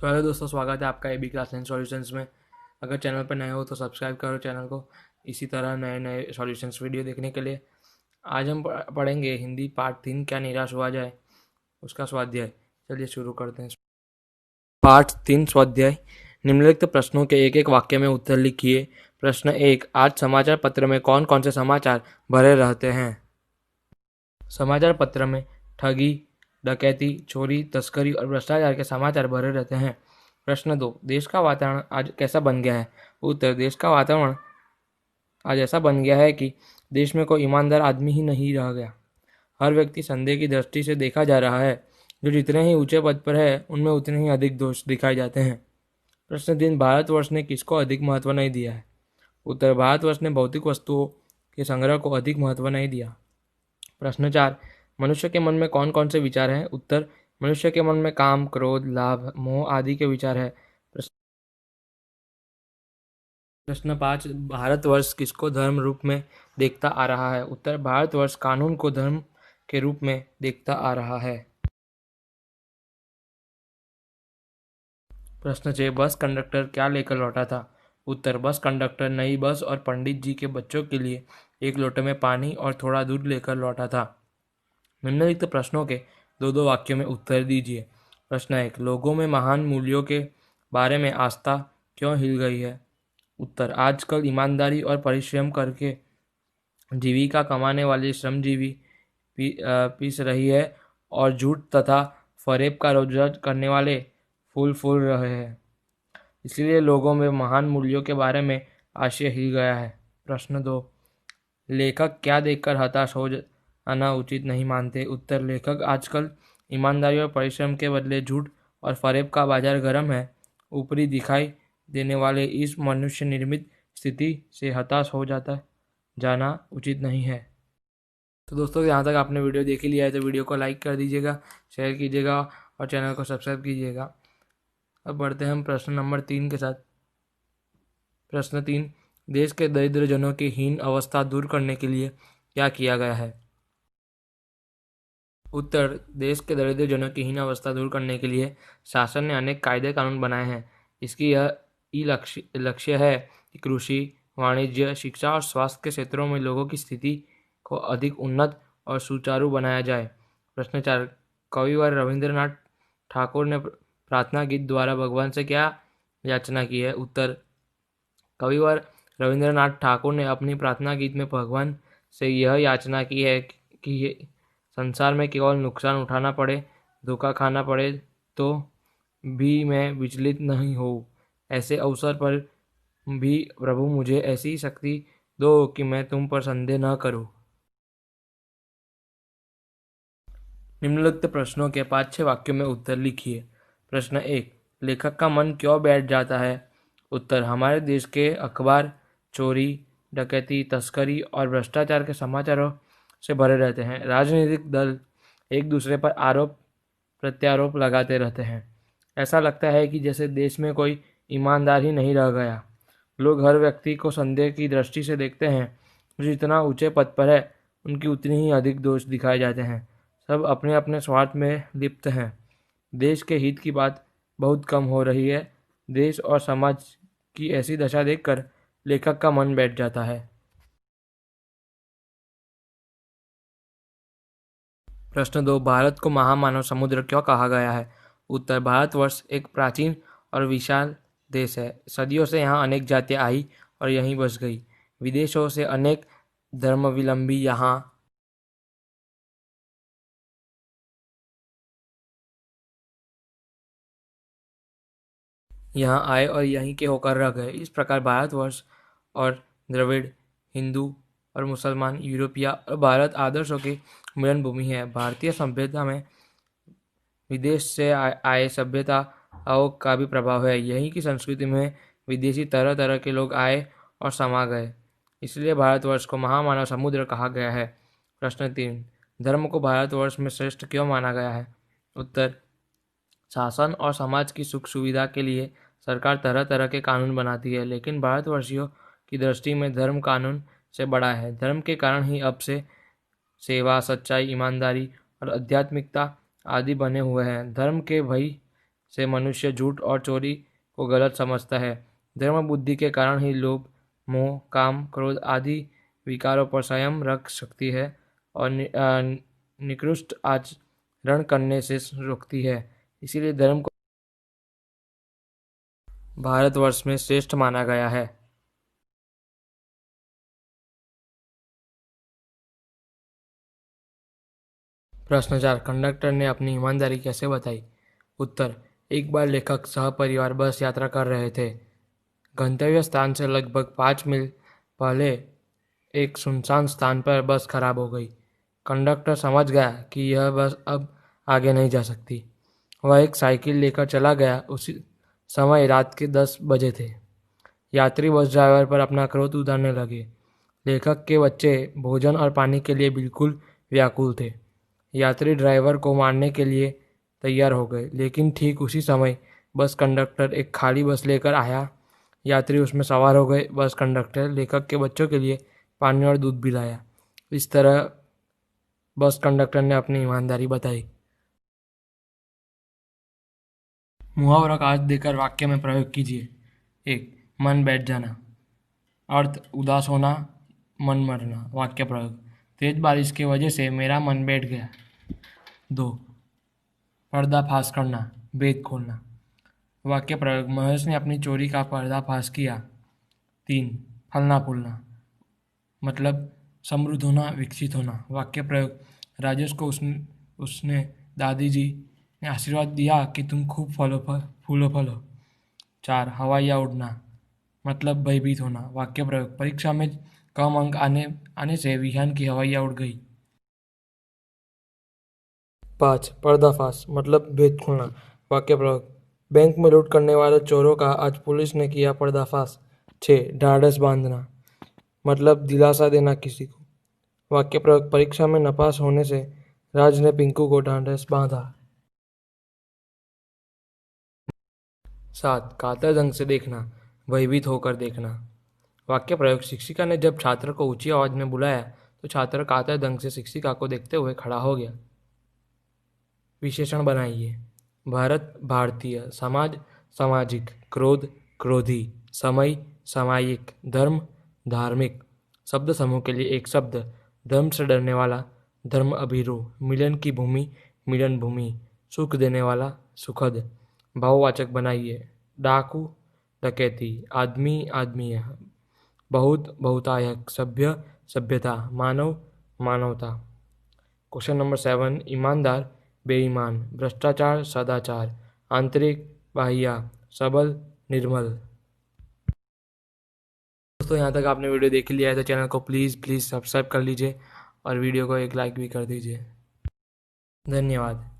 तो हेलो दोस्तों, स्वागत है आपका एबी क्लास एंड सॉल्यूशंस में। अगर चैनल पर नए हो तो सब्सक्राइब करो चैनल को, इसी तरह नए नए सॉल्यूशंस वीडियो देखने के लिए। आज हम पढ़ेंगे हिंदी पार्ट 3, क्या निराश हुआ जाए, उसका स्वाध्याय। चलिए शुरू करते हैं। पार्ट 3 स्वाध्याय। निम्नलिखित प्रश्नों के एक एक वाक्य में उत्तर लिखिए। प्रश्न 1, आज समाचार पत्र में कौन कौन से समाचार भरे रहते हैं? समाचार पत्र में ठगी, डकैती, चोरी, तस्करी और भ्रष्टाचार के समाचार भरे रहते हैं। प्रश्न 2, देश का वातावरण आज कैसा बन गया है? उत्तर, देश का वातावरण आज ऐसा बन गया है कि देश में कोई ईमानदार आदमी ही नहीं रह गया। हर व्यक्ति संदेह की दृष्टि से देखा जा रहा है। जो जितने ही ऊंचे पद पर है उनमें उतने ही अधिक दोष दिखाए जाते हैं। प्रश्न 3, भारतवर्ष ने किसको अधिक महत्व नहीं दिया है? उत्तर, भारतवर्ष ने भौतिक वस्तुओं के संग्रह को अधिक महत्व नहीं दिया। प्रश्न 4, मनुष्य के मन में कौन कौन से विचार हैं? उत्तर, मनुष्य के मन में काम, क्रोध, लाभ, मोह आदि के विचार है। प्रश्न 5, भारतवर्ष किसको धर्म रूप में देखता आ रहा है? उत्तर, भारतवर्ष कानून को धर्म के रूप में देखता आ रहा है। प्रश्न 6, बस कंडक्टर क्या लेकर लौटा था? उत्तर, बस कंडक्टर नई बस और पंडित जी के बच्चों के लिए एक लोटे में पानी और थोड़ा दूध लेकर लौटा था। निम्नलिखित प्रश्नों के दो दो वाक्यों में उत्तर दीजिए। प्रश्न 1, लोगों में महान मूल्यों के बारे में आस्था क्यों हिल गई है? उत्तर, आजकल ईमानदारी और परिश्रम करके जीविका कमाने वाले श्रमजीवी पीस रही है और झूठ तथा फरेब का रोजगार करने वाले फूल फूल रहे हैं। इसलिए लोगों में महान मूल्यों के बारे में आशय हिल गया है। प्रश्न 2, लेखक क्या देखकर हताश हो जाना उचित नहीं मानते? उत्तर, लेखक आजकल ईमानदारी और परिश्रम के बदले झूठ और फरेब का बाजार गर्म है। ऊपरी दिखाई देने वाले इस मनुष्य निर्मित स्थिति से हताश हो जाना उचित नहीं है। तो दोस्तों, यहाँ तक आपने वीडियो देख ही लिया है तो वीडियो को लाइक कर दीजिएगा, शेयर कीजिएगा और चैनल को सब्सक्राइब कीजिएगा। अब बढ़ते हैं हम प्रश्न नंबर 3 के साथ। प्रश्न 3, देश के दरिद्र जनों की हीन अवस्था दूर करने के लिए क्या किया गया है? उत्तर, देश के दरिद्र जनों की हीन अवस्था दूर करने के लिए शासन ने अनेक कायदे कानून बनाए हैं। इसकी यह लक्ष्य है कि कृषि, वाणिज्य, शिक्षा और स्वास्थ्य के क्षेत्रों में लोगों की स्थिति को अधिक उन्नत और सुचारू बनाया जाए। प्रश्न 4, कविवर रविंद्रनाथ ठाकुर ने प्रार्थना गीत द्वारा भगवान से क्या याचना की है? उत्तर, कविवर रविंद्रनाथ ठाकुर ने अपनी प्रार्थना गीत में भगवान से यह याचना की है कि संसार में केवल नुकसान उठाना पड़े, धोखा खाना पड़े तो भी मैं विचलित नहीं हूँ। ऐसे अवसर पर भी प्रभु मुझे ऐसी शक्ति दो कि मैं तुम पर संदेह न करूँ। निम्नलिखित प्रश्नों के 5-6 वाक्यों में उत्तर लिखिए। प्रश्न 1, लेखक का मन क्यों बैठ जाता है? उत्तर, हमारे देश के अखबार चोरी, डकैती, तस्करी और भ्रष्टाचार के समाचारों से भरे रहते हैं। राजनीतिक दल एक दूसरे पर आरोप प्रत्यारोप लगाते रहते हैं। ऐसा लगता है कि जैसे देश में कोई ईमानदार ही नहीं रह गया। लोग हर व्यक्ति को संदेह की दृष्टि से देखते हैं। जो जितना ऊंचे पद पर है उनकी उतनी ही अधिक दोष दिखाए जाते हैं। सब अपने अपने स्वार्थ में लिप्त हैं। देश के हित की बात बहुत कम हो रही है। देश और समाज की ऐसी दशा देखकर लेखक का मन बैठ जाता है। प्रश्न 2, भारत को महामानव समुद्र क्यों कहा गया है? उत्तर, भारतवर्ष एक प्राचीन और विशाल देश है। सदियों से यहाँ अनेक जातियाँ आई और यहीं बस गई। विदेशों से अनेक धर्मावलंबी यहाँ आए और यहीं के होकर रह गए। इस प्रकार भारतवर्ष और द्रविड़, हिंदू और मुसलमान, यूरोपीय और भारत आदर्शों की मिलन भूमि है। भारतीय सभ्यता में विदेश से आए सभ्यताओं का भी प्रभाव है। यहीं की संस्कृति में विदेशी तरह तरह के लोग आए और समा गए। इसलिए भारतवर्ष को महामानव समुद्र कहा गया है। प्रश्न 3, धर्म को भारतवर्ष में श्रेष्ठ क्यों माना गया है? उत्तर, शासन और समाज की सुख सुविधा के लिए सरकार तरह तरह के कानून बनाती है, लेकिन भारतवर्षियों की दृष्टि में धर्म कानून से बड़ा है। धर्म के कारण ही अब से सेवा, सच्चाई, ईमानदारी और आध्यात्मिकता आदि बने हुए हैं। धर्म के भय से मनुष्य झूठ और चोरी को गलत समझता है। धर्म बुद्धि के कारण ही लोभ, मोह, काम, क्रोध आदि विकारों पर संयम रख सकती है और निकृष्ट आचरण करने से रोकती है। इसीलिए धर्म को भारतवर्ष में श्रेष्ठ माना गया है। प्रश्न 4, कंडक्टर ने अपनी ईमानदारी कैसे बताई? उत्तर, एक बार लेखक सहपरिवार बस यात्रा कर रहे थे। गंतव्य स्थान से लगभग 5 मील पहले एक सुनसान स्थान पर बस खराब हो गई। कंडक्टर समझ गया कि यह बस अब आगे नहीं जा सकती। वह एक साइकिल लेकर चला गया। उसी समय रात के 10 बजे थे। यात्री बस ड्राइवर पर अपना क्रोध उतारने लगे। लेखक के बच्चे भोजन और पानी के लिए बिल्कुल व्याकुल थे। यात्री ड्राइवर को मारने के लिए तैयार हो गए, लेकिन ठीक उसी समय बस कंडक्टर एक खाली बस लेकर आया। यात्री उसमें सवार हो गए। बस कंडक्टर लेखक के बच्चों के लिए पानी और दूध भी लाया। इस तरह बस कंडक्टर ने अपनी ईमानदारी बताई। मुहावरा का अर्थ देकर वाक्य में प्रयोग कीजिए। 1, मन बैठ जाना। अर्थ, उदास होना, मन मरना। वाक्य प्रयोग, तेज बारिश की वजह से मेरा मन बैठ गया। 2, पर्दाफाश करना, भेद खोलना। वाक्य प्रयोग, महेश ने अपनी चोरी का पर्दाफाश किया। 3, फलना फूलना, मतलब समृद्ध होना, विकसित होना। वाक्य प्रयोग, राजेश को उसने दादी जी ने आशीर्वाद दिया कि तुम खूब फूलो। 4, हवाइया उड़ना, मतलब भयभीत होना। वाक्य प्रयोग, परीक्षा में कम अंक आने से विहान की हवाइया उड़ गई। 5, पर्दाफाश, मतलब भेद खुलना। वाक्य प्रयोग, बैंक में लूट करने वाले चोरों का आज पुलिस ने किया पर्दाफाश। 6, ढाढ़स बांधना, मतलब दिलासा देना किसी को। वाक्य प्रयोग, परीक्षा में नापास होने से राज ने पिंकू को ढाढ़स बांधा। 7, कातर ढंग से देखना, भयभीत होकर देखना। वाक्य प्रयोग, शिक्षिका ने जब छात्र को ऊंची आवाज में बुलाया तो छात्र कातर ढंग से शिक्षिका को देखते हुए खड़ा हो गया। विशेषण बनाइए। भारत, भारतीय। समाज, सामाजिक। क्रोध, क्रोधी। समय, सामायिक। धर्म, धार्मिक। शब्द समूह के लिए एक शब्द। धर्म से डरने वाला, धर्म अभीरू। मिलन की भूमि, मिलन भूमि। सुख देने वाला, सुखद। भाववाचक बनाइए। डाकू, डकैती। आदमी, आदमीय। बहुत, बहुतायक। सभ्य, सभ्यता। मानव, मानवता। क्वेश्चन नंबर 7, ईमानदार, बेईमान। भ्रष्टाचार, सदाचार। आंतरिक, बाह्य। सबल, निर्मल। दोस्तों, यहाँ तक आपने वीडियो देख लिया है तो चैनल को प्लीज़ सब्सक्राइब कर लीजिए और वीडियो को एक लाइक भी कर दीजिए। धन्यवाद।